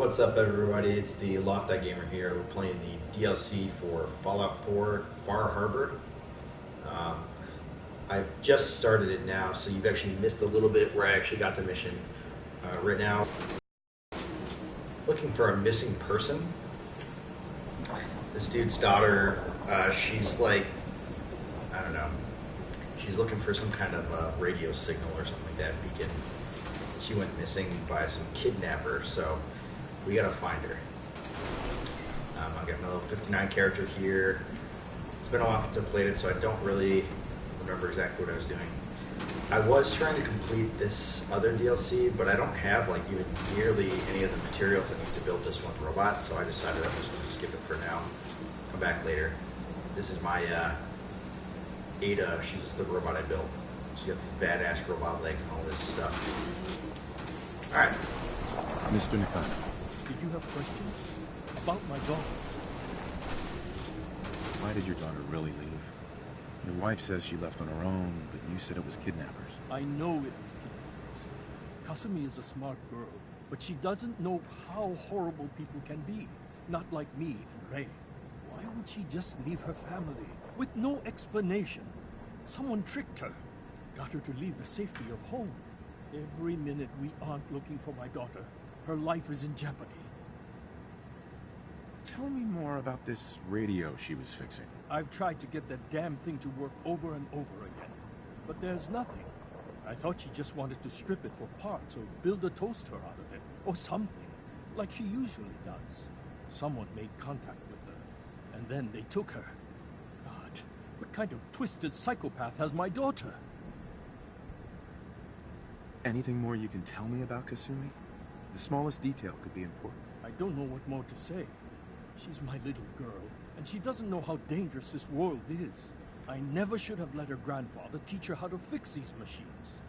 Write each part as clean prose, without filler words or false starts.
What's up, everybody? It's the Lofti Gamer here. We're playing the DLC for Fallout 4 Far Harbor. Um, I've just started it now, so you've actually missed a little bit where I actually got the mission. Right now, looking for a missing person. This dude's daughter, she's like, I don't know, she's looking for some kind of radio signal or something like that beacon. She went missing by some kidnapper, so we gotta find her. I've got my little 59 character here. It's been a while since I played it, so I don't really remember exactly what I was doing. I was trying to complete this other DLC, but I don't have like even nearly any of the materials that need to build this one robot, so I decided I'm just gonna skip it for now. Come back later. This is my Ada. She's the robot I built. She's got these badass robot legs and all this stuff. Alright. Mr. Nakano. Did you have questions? About my daughter? Why did your daughter really leave? Your wife says she left on her own, but you said it was kidnappers. I know it was kidnappers. Kasumi is a smart girl, but she doesn't know how horrible people can be. Not like me and Ray. Why would she just leave her family with no explanation? Someone tricked her. Got her to leave the safety of home. Every minute we aren't looking for my daughter, her life is in jeopardy. Tell me more about this radio she was fixing. I've tried to get that damn thing to work over and over again, but there's nothing. I thought she just wanted to strip it for parts or build a toaster out of it, or something, like she usually does. Someone made contact with her, and then they took her. God, what kind of twisted psychopath has my daughter? Anything more you can tell me about Kasumi? The smallest detail could be important. I don't know what more to say. She's my little girl, and she doesn't know how dangerous this world is. I never should have let her grandfather teach her how to fix these machines.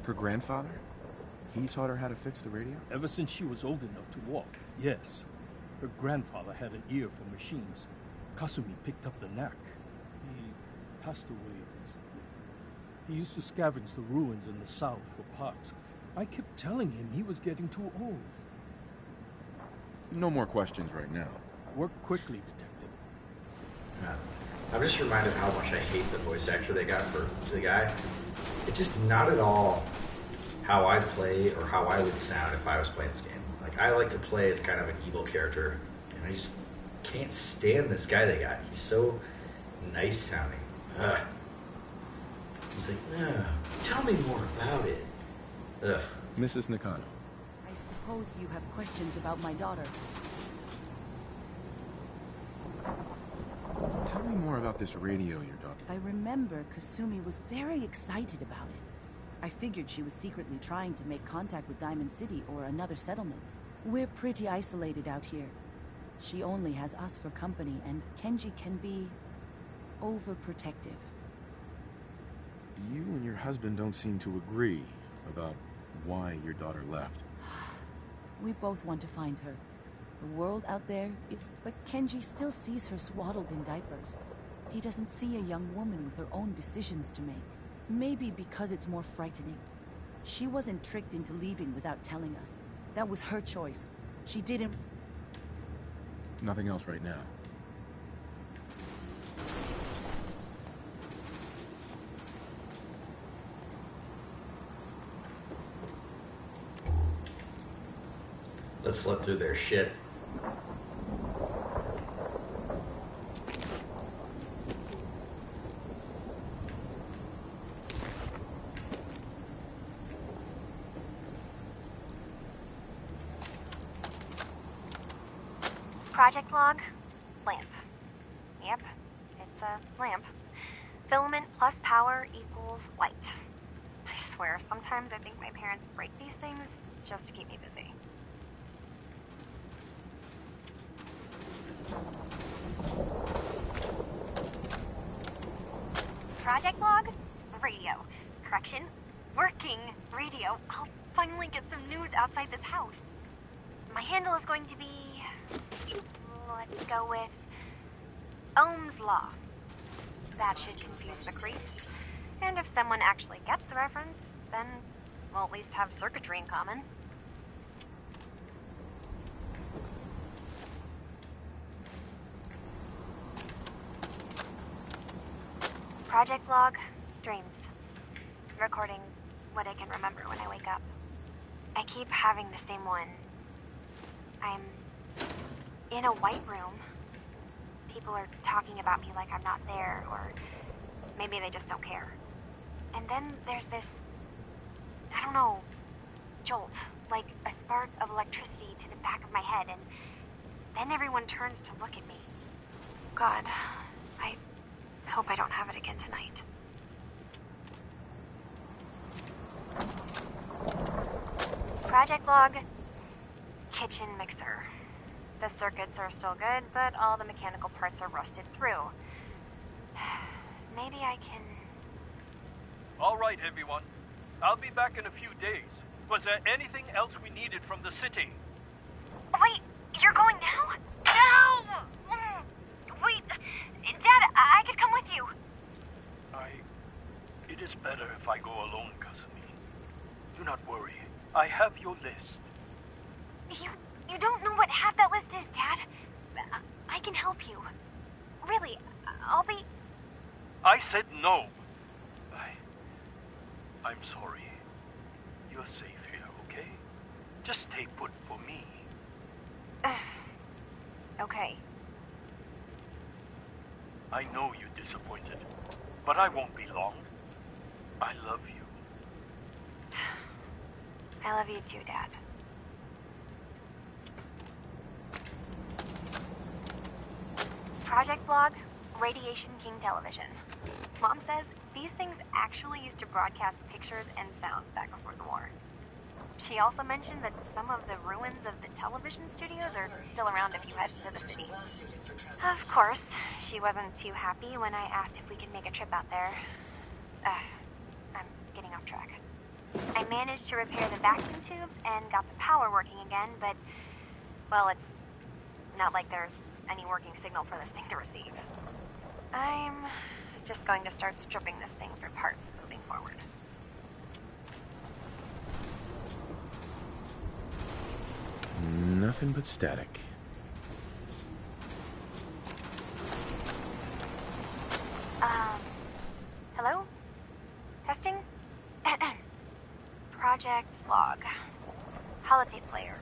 Her grandfather? He taught her how to fix the radio? Ever since she was old enough to walk, yes. Her grandfather had an ear for machines. Kasumi picked up the knack. He passed away recently. He used to scavenge the ruins in the south for parts. I kept telling him he was getting too old. No more questions right now. Work quickly, Detective. I'm just reminded how much I hate the voice actor they got for the guy. It's just not at all how I play or how I would sound if I was playing this game. Like, I like to play as kind of an evil character, and I just can't stand this guy they got. He's so nice sounding. He's like, tell me more about it. Ugh. Mrs. Nakano. I suppose you have questions about my daughter. Tell me more about this radio your daughter... I remember Kasumi was very excited about it. I figured she was secretly trying to make contact with Diamond City or another settlement. We're pretty isolated out here. She only has us for company, and Kenji can be overprotective. You and your husband don't seem to agree about why your daughter left. We both want to find her. The world out there is... But Kenji still sees her swaddled in diapers. He doesn't see a young woman with her own decisions to make. Maybe because it's more frightening. She wasn't tricked into leaving without telling us. That was her choice. She didn't... Nothing else right now. Let's slip through their shit. Project log, lamp. Yep, it's a lamp. Filament plus power equals light. I swear, sometimes I think my parents break these things just to keep me busy. Project log, radio. Correction, working radio. I'll finally get some news outside this house. My handle is going to be... let's go with Ohm's Law. That should confuse the creeps. And if someone actually gets the reference, then we'll at least have circuitry in common. Project log, dreams. Recording what I can remember when I wake up. I keep having the same one. I'm in a white room. People are talking about me like I'm not there, or maybe they just don't care. And then there's this, I don't know, jolt, like a spark of electricity to the back of my head, and then everyone turns to look at me. God, I hope I don't have it again tonight. Project log, kitchen mixer. The circuits are still good, but all the mechanical parts are rusted through. Maybe I can... All right, everyone. I'll be back in a few days. Was there anything else we needed from the city? Wait, you're going now? No! Wait, Dad, I could come with you. It is better if I go alone, Kasumi. Do not worry. I have your list. You don't know what half that list is, Dad. I can help you. Really, I'll be... I said no. I'm sorry. You're safe here, okay? Just stay put for me. Okay. I know you're disappointed, but I won't be long. I love you. I love you too, Dad. Project Vlog, Radiation King Television. Mom says these things actually used to broadcast pictures and sounds back before the war. She also mentioned that some of the ruins of the television studios are still around if you head to the city. Of course, she wasn't too happy when I asked if we could make a trip out there. I'm getting off track. I managed to repair the vacuum tubes and got the power working again, but, well, it's not like there's any working signal for this thing to receive. I'm just going to start stripping this thing for parts moving forward. Nothing but static. Hello? Testing? Project Log. Holotape player.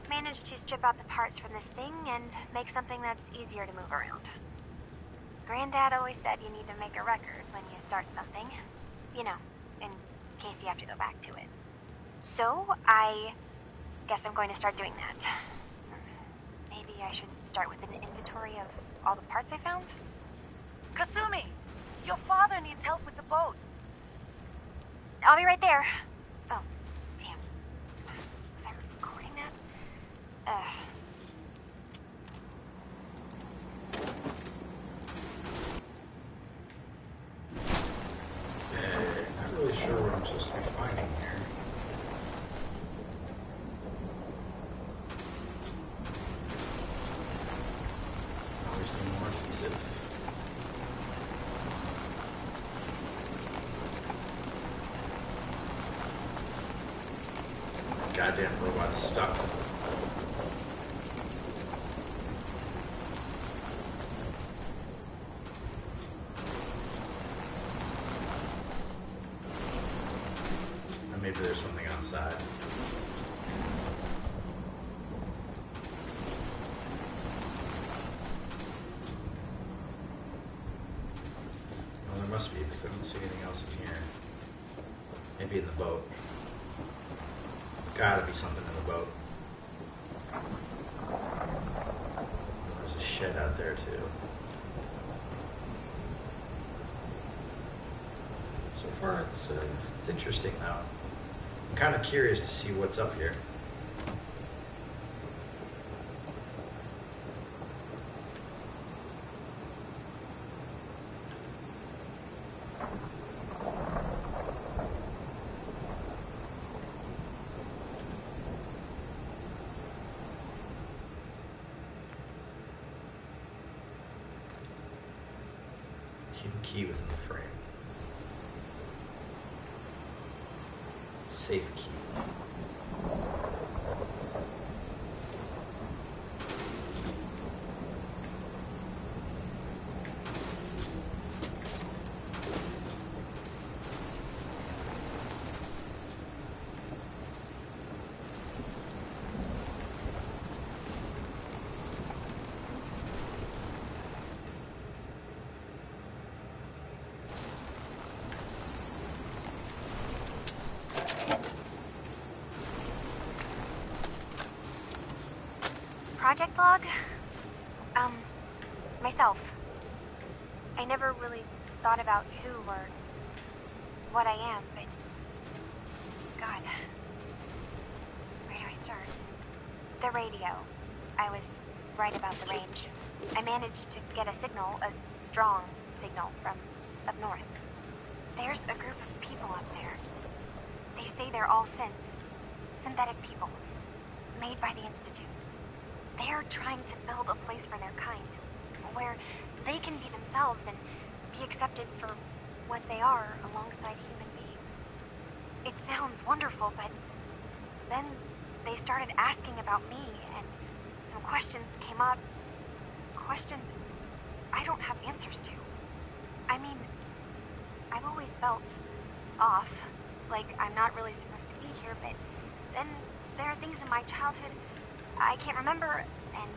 Managed to strip out the parts from this thing and make something that's easier to move around. Granddad always said you need to make a record when you start something. You know, in case you have to go back to it. So, I guess I'm going to start doing that. Maybe I should start with an inventory of all the parts I found? Kasumi, your father needs help with the boat. I'll be right there. Oh, damn. Was I recording that? Not really sure what I'm supposed to be finding here. Always need more adhesive. Goddamn robot's stuck. And maybe there's something outside. Well, there must be, because I don't see anything else in here. Maybe in the boat. Gotta be something in the boat. There's a shed out there too. So far, it's interesting though. I'm kind of curious to see what's up here. Hidden key within the frame. Safe key. project log? Myself. I never really thought about who or what I am, but... God. Where do I start? The radio. I was right about the range. I managed to get a signal, a strong signal, from up north. There's a group of people up there. They say they're all synthetic people, made by the Institute. They're trying to build a place for their kind, where they can be themselves and be accepted for what they are alongside human beings. It sounds wonderful, but then they started asking about me, and some questions came up. Questions I don't have answers to. I mean, I've always felt off, like I'm not really supposed to be here, but then there are things in my childhood I can't remember, and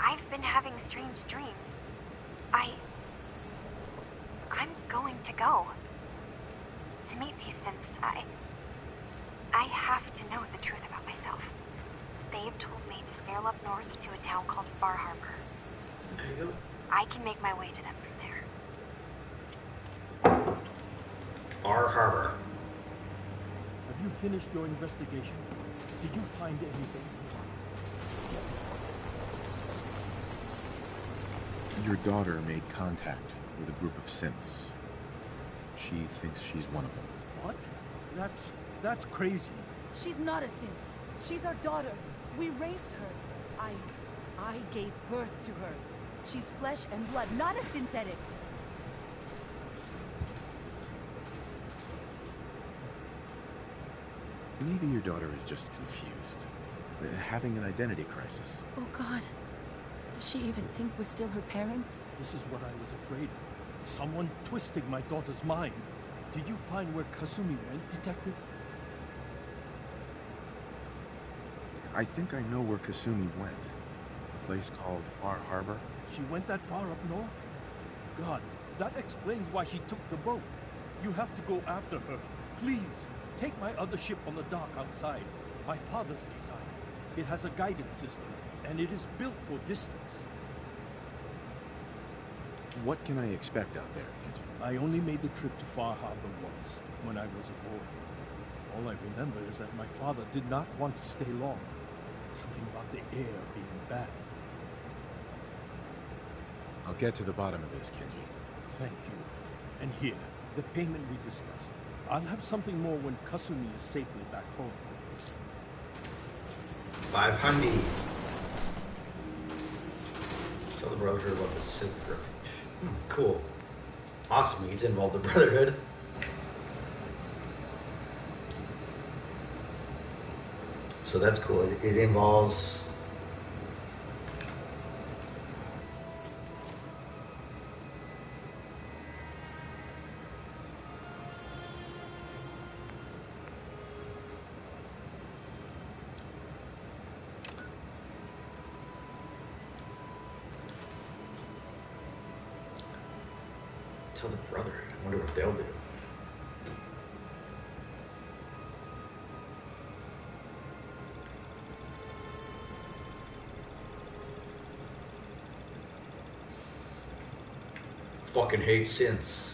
I've been having strange dreams. I'm going to go to meet these synths. I have to know the truth about myself. They've told me to sail up north to a town called Far Harbor. There you go. I can make my way to them from there. Far Harbor. Have you finished your investigation? Did you find anything? Your daughter made contact with a group of synths. She thinks she's one of them. What? That's crazy. She's not a synth. She's our daughter. We raised her. I gave birth to her. She's flesh and blood, not a synthetic. Maybe your daughter is just confused. Having an identity crisis. Oh God. Does she even think we're still her parents? This is what I was afraid of. Someone twisting my daughter's mind. Did you find where Kasumi went, Detective? I think I know where Kasumi went. A place called Far Harbor. She went that far up north? God, that explains why she took the boat. You have to go after her. Please, take my other ship on the dock outside. My father's design. It has a guidance system, and it is built for distance. What can I expect out there, Kenji? I only made the trip to Far Harbor once, when I was a boy. All I remember is that my father did not want to stay long. Something about the air being bad. I'll get to the bottom of this, Kenji. Thank you. And here, the payment we discussed. I'll have something more when Kasumi is safely back home. 500. Tell the Brotherhood about the Sith refuge. Cool. Awesome, we get to involve the Brotherhood. So that's cool. It involves... Tell the Brotherhood. I wonder what they'll do. Fucking hate synths.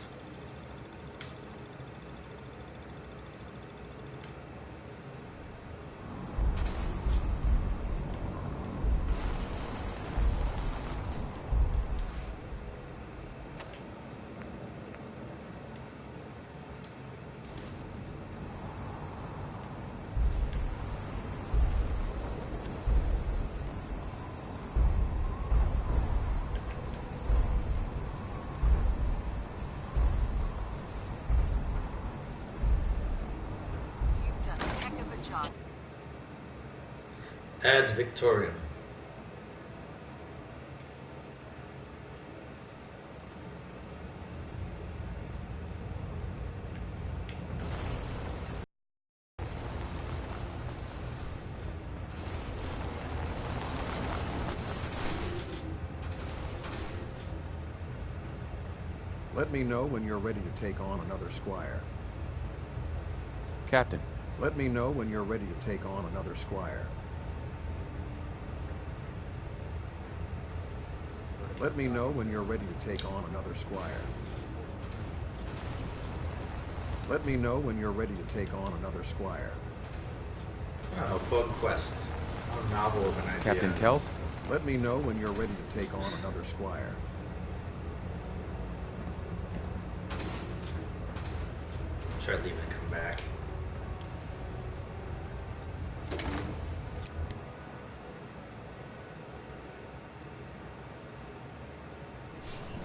Ad Victoriam. Let me know when you're ready to take on another squire. Captain. Let me know when you're ready to take on another squire. Let me know when you're ready to take on another squire. Let me know when you're ready to take on another squire. Oh, Bug Quest. How novel of an idea. Captain Kells? Let me know when you're ready to take on another squire. Try leaving and come back. The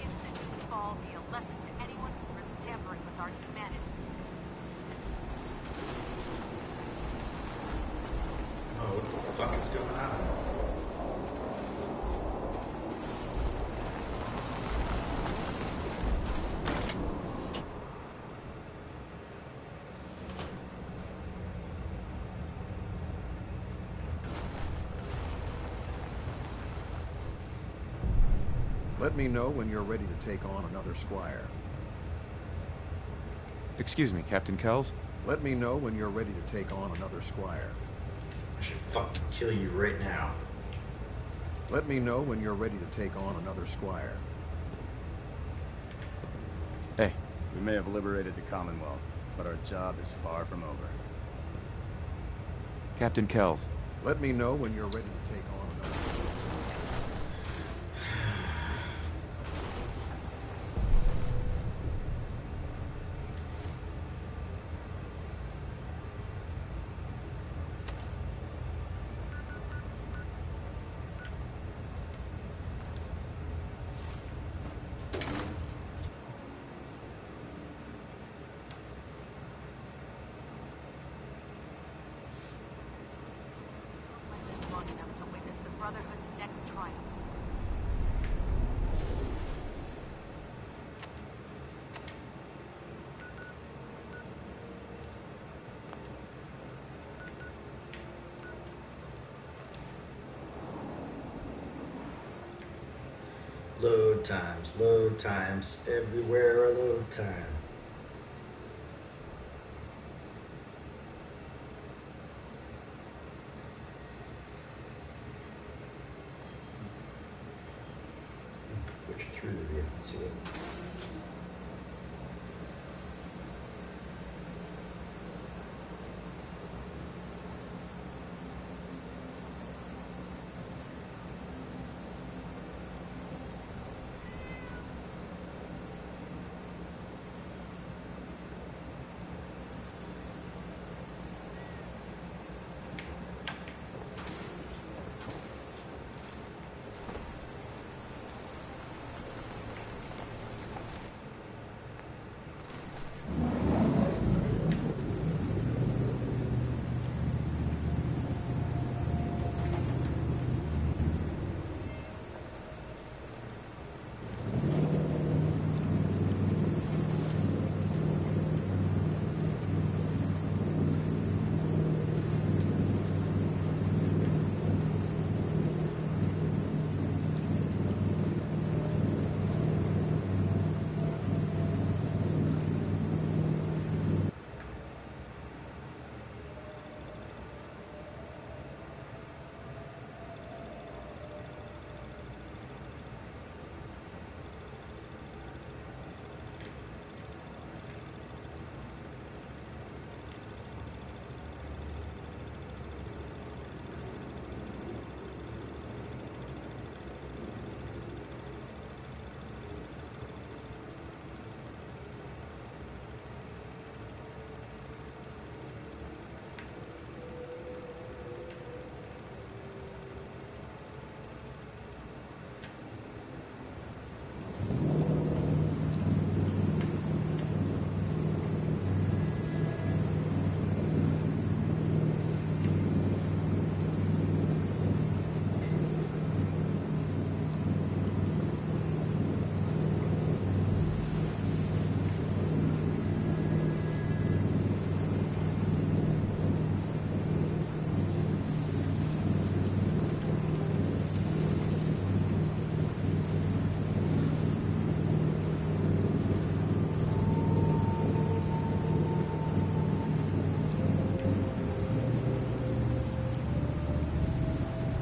Institute's fall be a lesson to anyone who risks tampering with our humanity. Oh, what the fuck is going on? Let me know when you're ready to take on another squire. Excuse me, Captain Kells? Let me know when you're ready to take on another squire. I should fucking kill you right now. Let me know when you're ready to take on another squire. Hey. We may have liberated the Commonwealth, but our job is far from over. Captain Kells. Let me know when you're ready to take on another squire. Long enough to witness the Brotherhood's next triumph. Load times, everywhere a load time. Which through the vehicle, see what.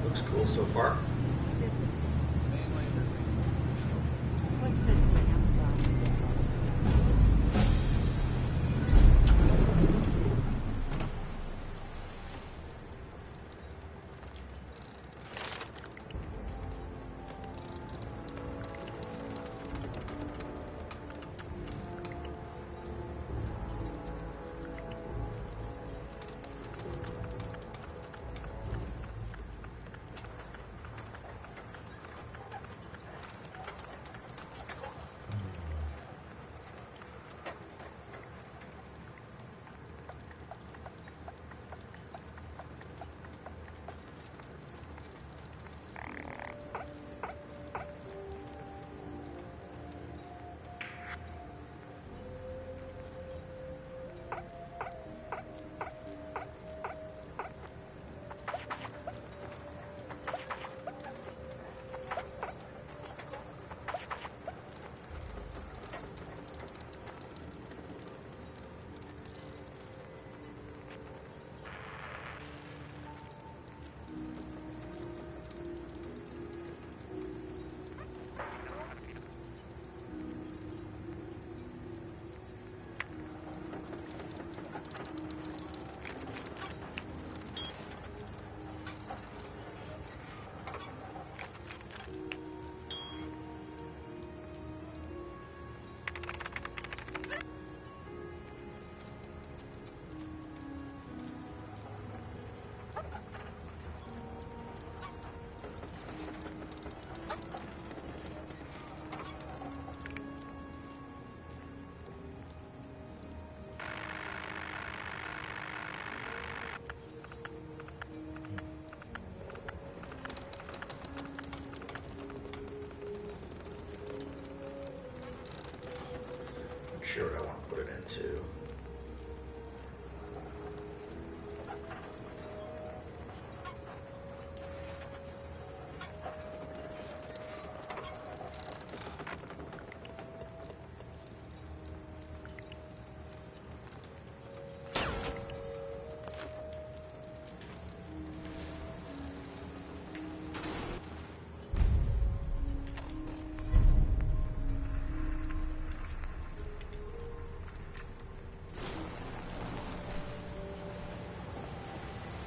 Looks cool so far. sure what I want to put it into.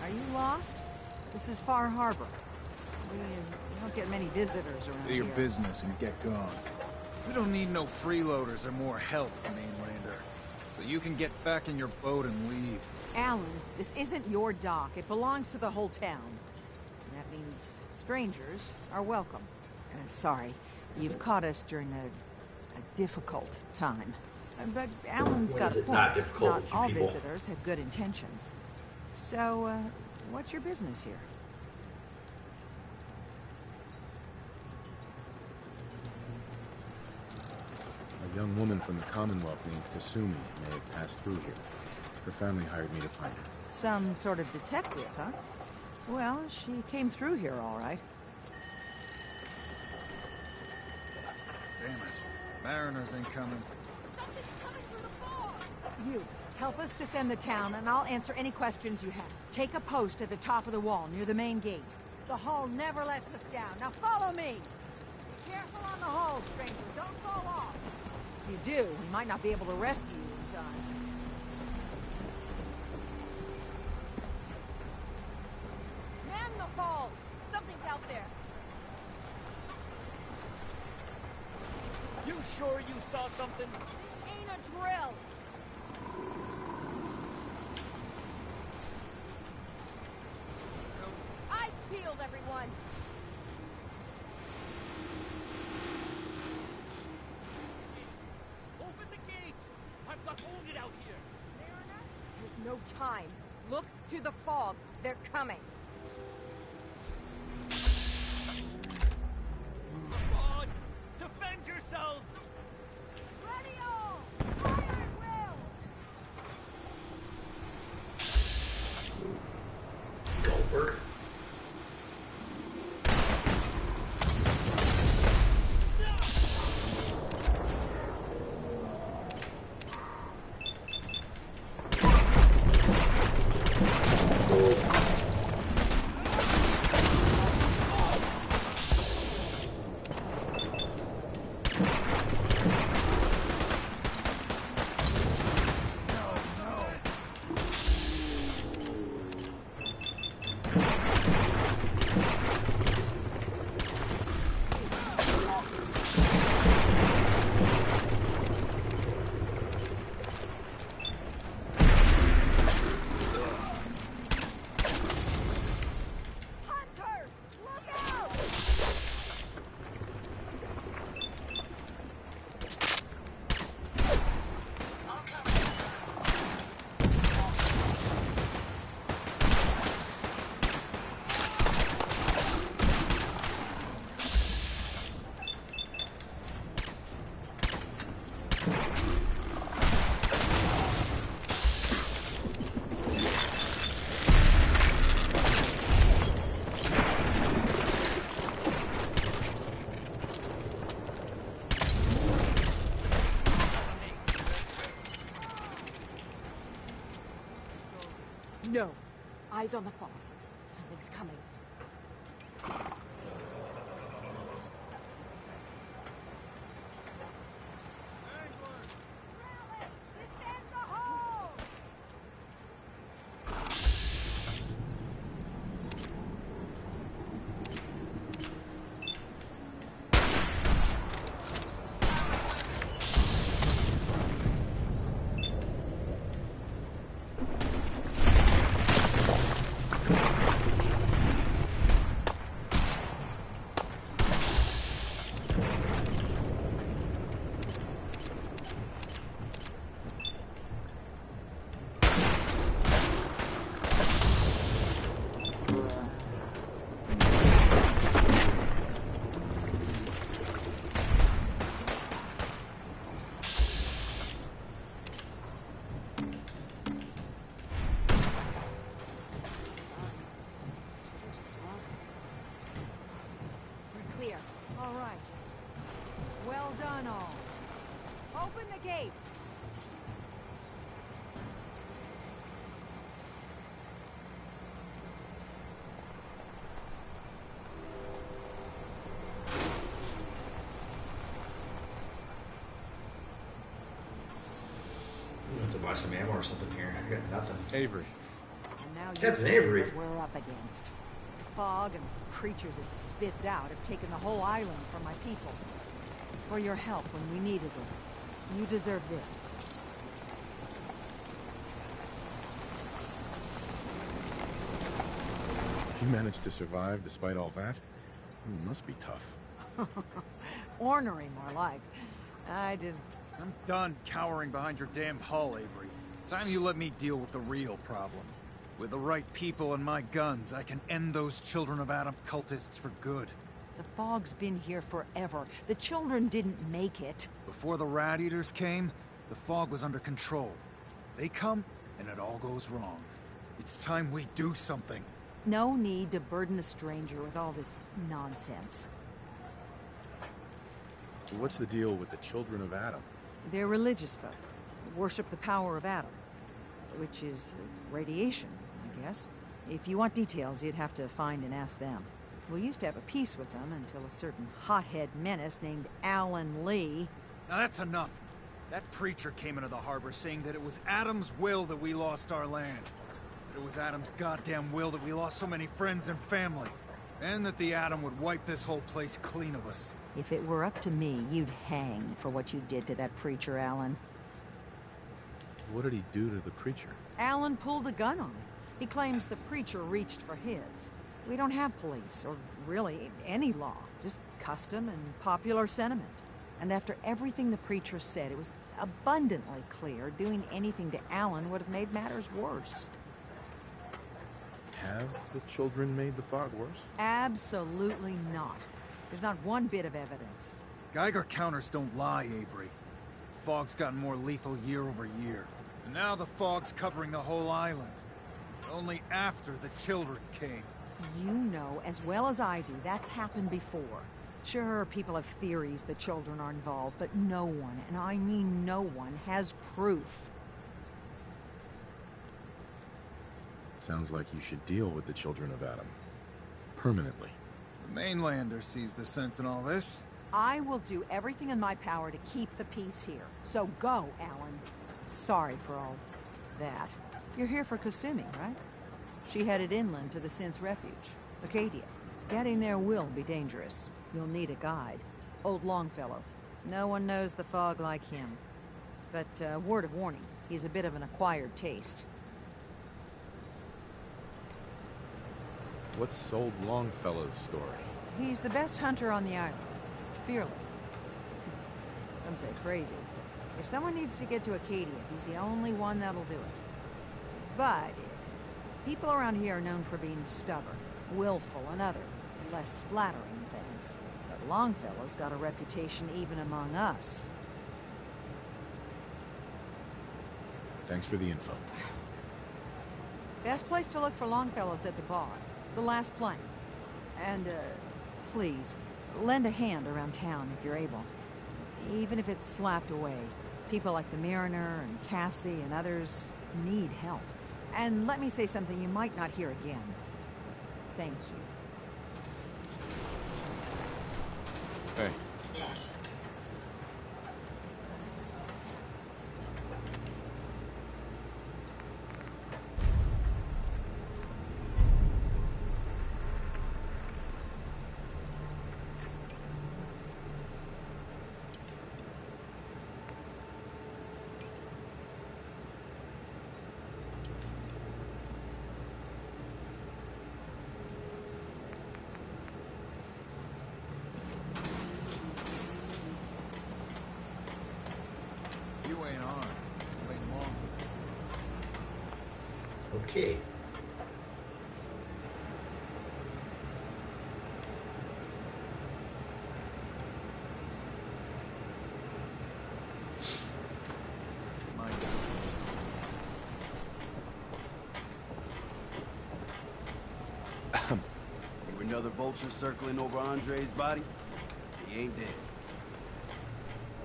Are you lost? This is Far Harbor. We don't get many visitors around Do your here. business and get gone. We don't need no freeloaders or more help, mainlander. So you can get back in your boat and leave. Alan, this isn't your dock. It belongs to the whole town. And that means strangers are welcome. Sorry, you've caught us during a difficult time. But Alan's When got is a it point. not difficult Not with you all people? visitors have good intentions. So, what's your business here? A young woman from the Commonwealth named Kasumi may have passed through here. Her family hired me to find her. Some sort of detective, huh? Well, she came through here all right. Damn it. Mariners ain't coming. You, help us defend the town, and I'll answer any questions you have. Take a post at the top of the wall, near the main gate. The hull never lets us down. Now follow me! Be careful on the hull, stranger. Don't fall off. If you do, we might not be able to rescue you in time. Man the hull! Something's out there. You sure you saw something? This ain't a drill. Eyes peeled, everyone. Open the gate! I've got wounded out here! There's no time. Look to the fog. They're coming. God! Defend yourselves! Ready all! Fire at will! Gulper. Hunters! Look out! No. Eyes on the fog. Something's coming. Defend the hull! Wait! We have to buy some ammo or something here. I got nothing. Avery. And now you Captain see Avery. what we're up against. Fog and the creatures it spits out have taken the whole island from my people. For your help when we needed it. You deserve this. You managed to survive despite all that? It must be tough. Ornery, more like. I'm done cowering behind your damn hull, Avery. Time you let me deal with the real problem. With the right people and my guns, I can end those Children of Adam cultists for good. The fog's been here forever. The children didn't make it. Before the Rat Eaters came, the fog was under control. They come, and it all goes wrong. It's time we do something. No need to burden a stranger with all this nonsense. So what's the deal with the Children of Adam? They're religious folk. Worship the power of Adam. Which is radiation, I guess. If you want details, you'd have to find and ask them. We used to have a peace with them until a certain hothead menace named Alan Lee... Now that's enough. That preacher came into the harbor saying that it was Adam's will that we lost our land. That it was Adam's goddamn will that we lost so many friends and family. And that the Atom would wipe this whole place clean of us. If it were up to me, you'd hang for what you did to that preacher, Alan. What did he do to the preacher? Alan pulled a gun on him. He claims the preacher reached for his. We don't have police, or really any law. Just custom and popular sentiment. And after everything the preacher said, it was abundantly clear doing anything to Alan would have made matters worse. Have the children made the fog worse? Absolutely not. There's not one bit of evidence. Geiger counters don't lie, Avery. Fog's gotten more lethal year over year. And now the fog's covering the whole island. Only after the children came. You know as well as I do that's happened before. Sure, people have theories the children are involved, but no one, and I mean no one, has proof. Sounds like you should deal with the Children of Adam. Permanently. The mainlander sees the sense in all this. I will do everything in my power to keep the peace here. So go, Alan. Sorry for all that. You're here for Kasumi, right? She headed inland to the Synth Refuge, Acadia. Getting there will be dangerous. You'll need a guide. Old Longfellow. No one knows the fog like him. But, word of warning, he's a bit of an acquired taste. What's Old Longfellow's story? He's the best hunter on the island. Fearless. Some say crazy. If someone needs to get to Acadia, he's the only one that'll do it. But people around here are known for being stubborn, willful, and other, less flattering things. But Longfellow's got a reputation even among us. Thanks for the info. Best place to look for Longfellow's at the bar. The last plank. And, please, lend a hand around town if you're able. Even if it's slapped away. People like the Mariner and Cassie and others need help. And let me say something you might not hear again. Thank you. Hey. Yes. You ain't on. Wait long. Okay. My You another vulture circling over Andre's body? He ain't dead.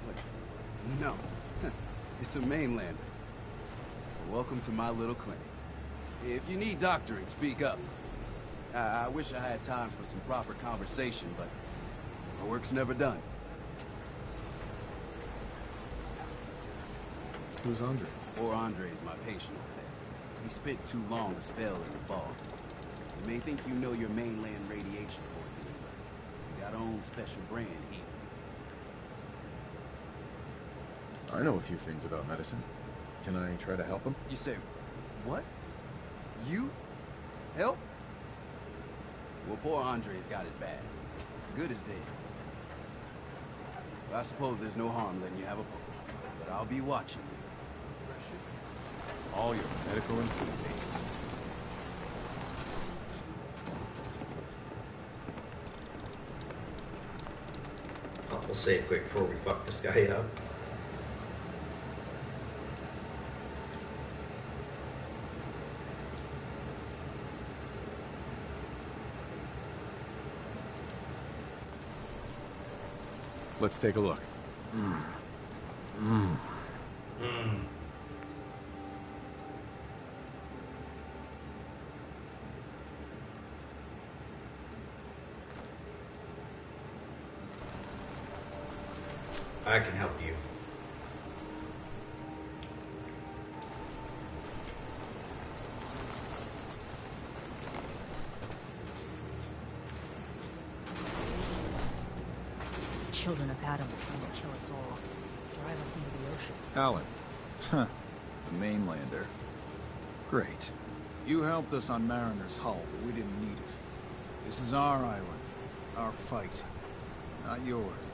Wait, no. It's a mainlander. Welcome to my little clinic. If you need doctoring, speak up. I wish I had time for some proper conversation, but my work's never done. Who's Andre? Poor Andre's my patient over there. He spent too long a spell in the fog. You may think you know your mainland radiation poisoning, but we got our own special brand here. I know a few things about medicine. Can I try to help him? You say, what? You? Help? Well, poor Andre's got it bad. Good as dead. I suppose there's no harm letting you have a poke, but I'll be watching you. All your medical and food aids. We'll say it quick before we fuck this guy up. Let's take a look. I can help you. Children of Adam are trying to kill us all. Drive us into the ocean. Alan. Huh. The mainlander. Great. You helped us on Mariner's hull, but we didn't need it. This is our island. Our fight. Not yours.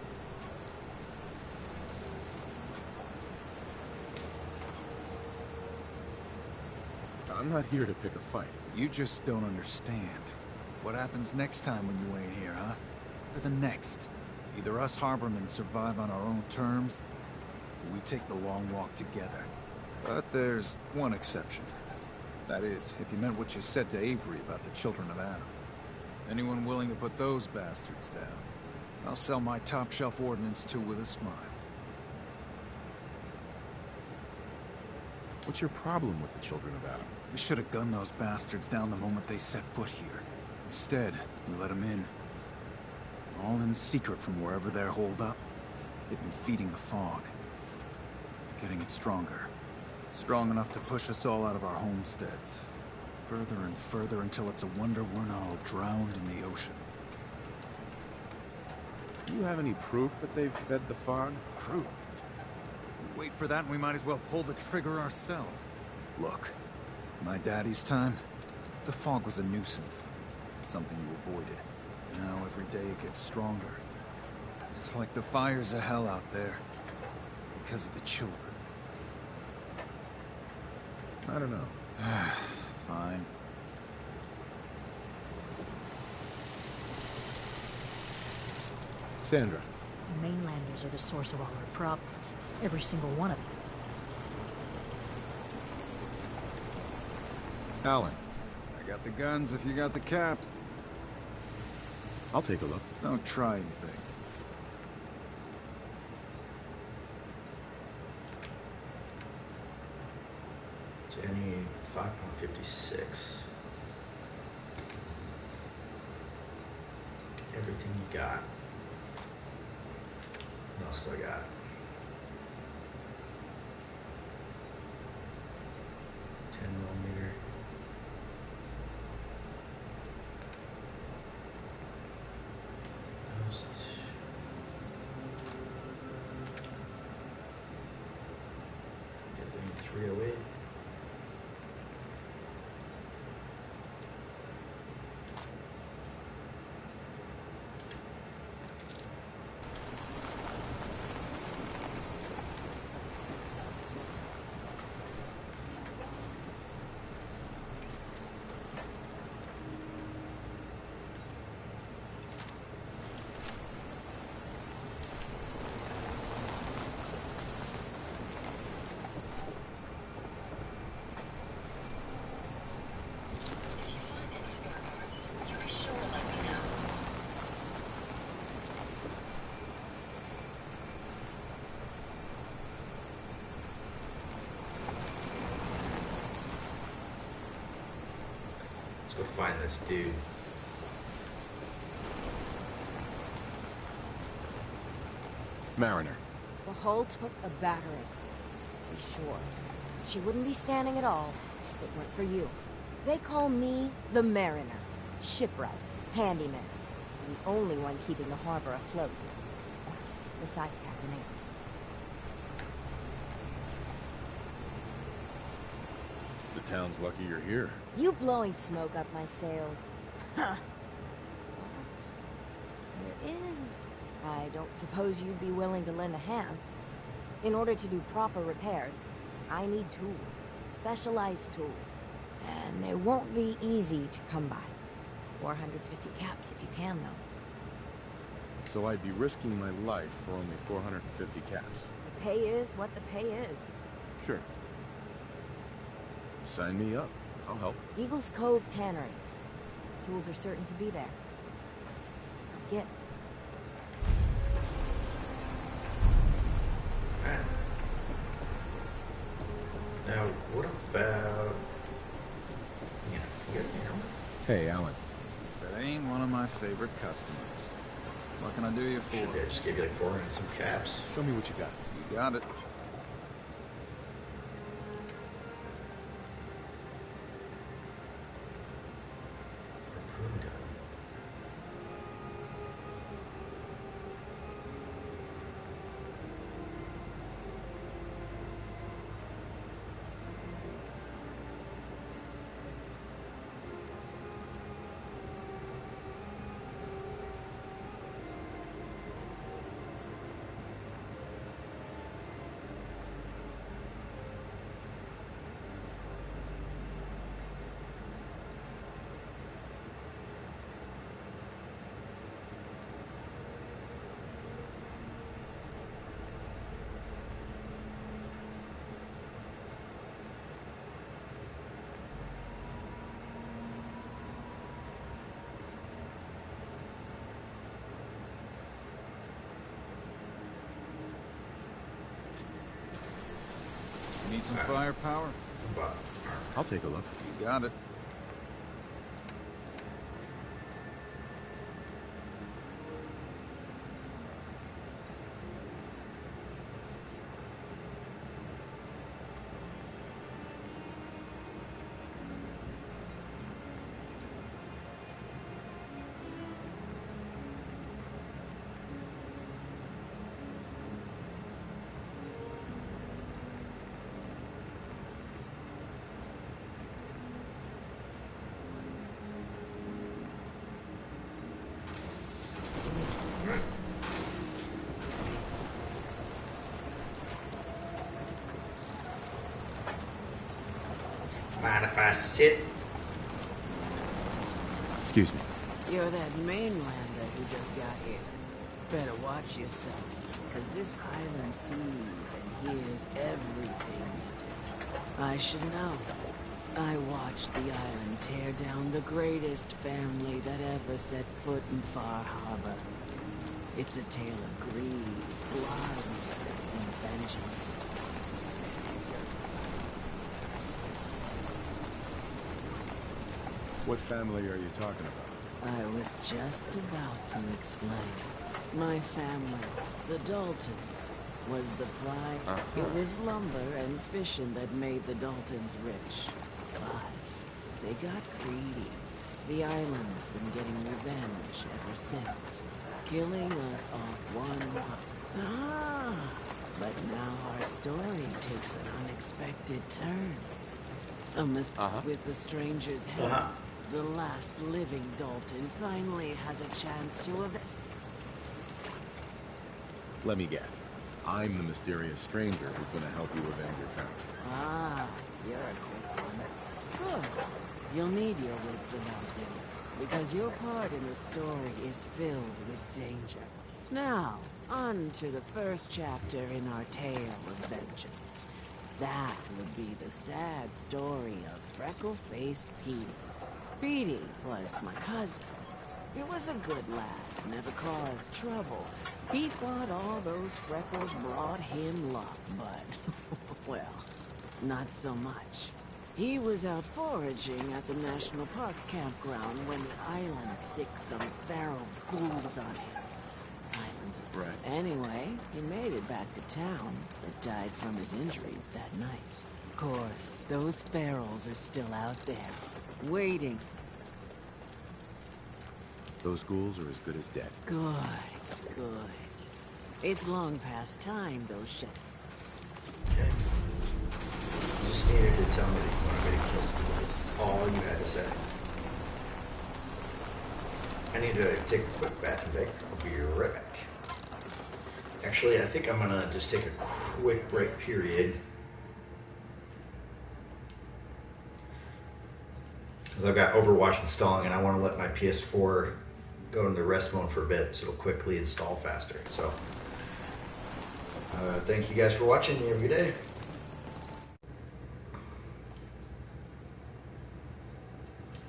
I'm not here to pick a fight. You just don't understand. What happens next time when you ain't here, huh? Or the next? Either us Harbormen survive on our own terms, or we take the long walk together. But there's one exception. That is, if you meant what you said to Avery about the children of Adam. Anyone willing to put those bastards down, I'll sell my top-shelf ordnance to with a smile. What's your problem with the children of Adam? We should have gunned those bastards down the moment they set foot here. Instead, we let them in. All in secret from wherever they're holed up. They've been feeding the fog. Getting it stronger. Strong enough to push us all out of our homesteads. Further and further until it's a wonder we're not all drowned in the ocean. Do you have any proof that they've fed the fog? Proof? We wait for that and we might as well pull the trigger ourselves. Look, my daddy's time, the fog was a nuisance. Something you avoided. Now every day it gets stronger. It's like the fires of hell out there. Because of the children. I don't know. Fine. Sandra. Mainlanders are the source of all our problems. Every single one of them. Alan. I got the guns if you got the caps. I'll take a look. Don't try anything. It's any 5.56. Everything you got. What else do I got? 10mm. Definitely 308. Let's go find this dude. Mariner. The hull took a battering, to be sure. She wouldn't be standing at all if it weren't for you. They call me the Mariner. Shipwright, handyman. I'm the only one keeping the harbor afloat. Beside Captain Avery. The town's lucky you're here. You blowing smoke up my sails. Huh. But there is... I don't suppose you'd be willing to lend a hand. In order to do proper repairs, I need tools. Specialized tools. And they won't be easy to come by. 450 caps if you can, though. So I'd be risking my life for only 450 caps. The pay is what the pay is. Sure. Sign me up. I'll help. Eagles Cove Tannery. Tools are certain to be there. Now get. Now, what about... You got an arrow? Hey, Alan. That ain't one of my favorite customers. What can I do you for? I just gave you like 400 and some caps. Show me what you got. You got it. Need some firepower? I'll take a look. You got it. Mind if I sit? Excuse me. You're that mainlander who just got here. Better watch yourself, because this island sees and hears everything you do. I should know. I watched the island tear down the greatest family that ever set foot in Far Harbor. It's a tale of greed, blood, and vengeance. What family are you talking about? I was just about to explain. My family, the Daltons, was the pride. It was lumber and fishing that made the Daltons rich. But they got greedy. The island's been getting revenge ever since, killing us off one. But now our story takes an unexpected turn. With the stranger's help, the last living Dalton finally has a chance to Let me guess. I'm the mysterious stranger who's going to help you avenge your family. You're a quick one. Good. You'll need your wits about you, because your part in the story is filled with danger. Now, on to the first chapter in our tale of vengeance. That would be the sad story of freckle-faced Petey. Petey was my cousin. He was a good lad, never caused trouble. He thought all those freckles brought him luck, but, well, not so much. He was out foraging at the National Park campground when the island sicked some feral ghouls on him. Island's a Right. Anyway, he made it back to town, but died from his injuries that night. Of course, those ferals are still out there, waiting. Those ghouls are as good as dead. Good, good. It's long past time, those shit. Okay. You just needed to tell me that you wanted me to kill some ghouls. That's all you had to say. I need to take a quick bathroom break. I'll be right back. Actually, I think I'm gonna just take a quick break period. Because I've got Overwatch installing and I want to let my PS4 go into rest mode for a bit so it'll quickly install faster. So, thank you guys for watching. You have a good day.